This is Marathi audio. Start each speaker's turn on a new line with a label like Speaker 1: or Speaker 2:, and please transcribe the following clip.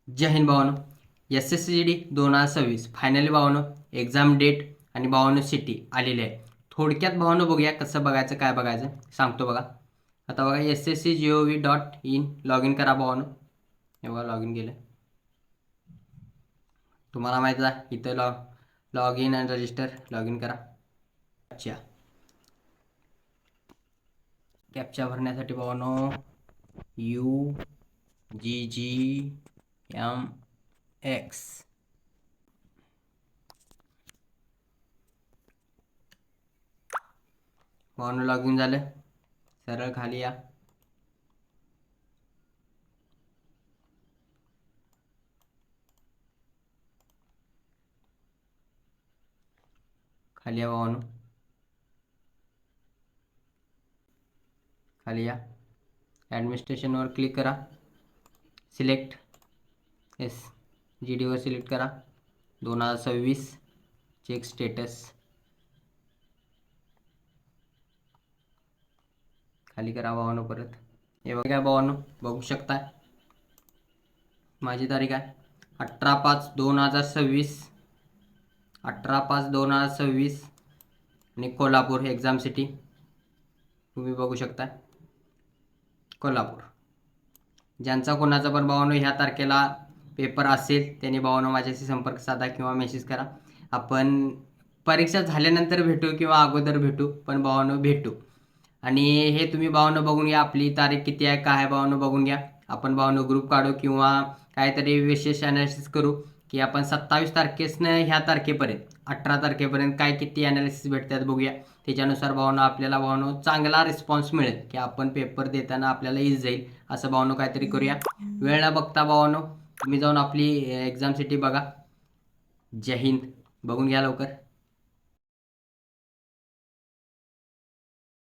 Speaker 1: जय हिंद भावानो. SSCGD 2026 फायनली भावानो एक्झाम डेट आणि भावानो सिटी आलेली आहे. थोडक्यात भावानो बघूया कसं बघायचं काय बघायचं सांगतो बघा. आता बघा sscgov.in लॉग इन करा भावानो. हे बघा लॉग इन केलं. तुम्हाला माहिती आहे इथं लॉग इन आणि रजिस्टर लॉग इन करा. अच्छा, कॅप्चा भरण्यासाठी भावानो UGGMX भावानो लॉग इन झालं. सरळ खाली या. खाली या भावानो. खाली या. ॲडमिनिस्ट्रेशनवर क्लिक करा. सिलेक्ट SGDवर सिलेक्ट करा. 2026 चेक स्टेटस खाली करा भावानो. परत हे बघा भावानो, बघू शकता माझी तारीख आहे 18/5/2026. 18/5/2026 आणि कोल्हापूर एक्झाम सिटी तुम्ही बघू शकता. कोल्हापूर. ज्यांचा कोणाचा पण भावानो ह्या तारखेला पेपर असेल त्यांनी भावानो माझ्याशी संपर्क साधा किंवा मेसेज करा. आपण परीक्षा झाल्यानंतर भेटू किंवा अगोदर भेटू, पण भावानो भेटू. आणि हे तुम्ही भावानो बघून घ्या, आपली तारीख किती आहे काय आहे भावानो बघून घ्या. आपण भावानो ग्रुप काढू किंवा काहीतरी विशेष ॲनालिसिस करू की आपण 27 तारखेसनं ह्या तारखेपर्यंत 18 तारखेपर्यंत काय किती ॲनालिसिस भेटतात बघूया. त्याच्यानुसार भावानो आपल्याला भावानो चांगला रिस्पॉन्स मिळेल की आपण पेपर देताना आपल्याला इझी जाईल. असं भावानो काहीतरी करूया. वेळ न बघता भावानो तुम्ही जाऊन आपली एक्झाम सिटी बघा. जय हिंद. बघून घ्या लवकर.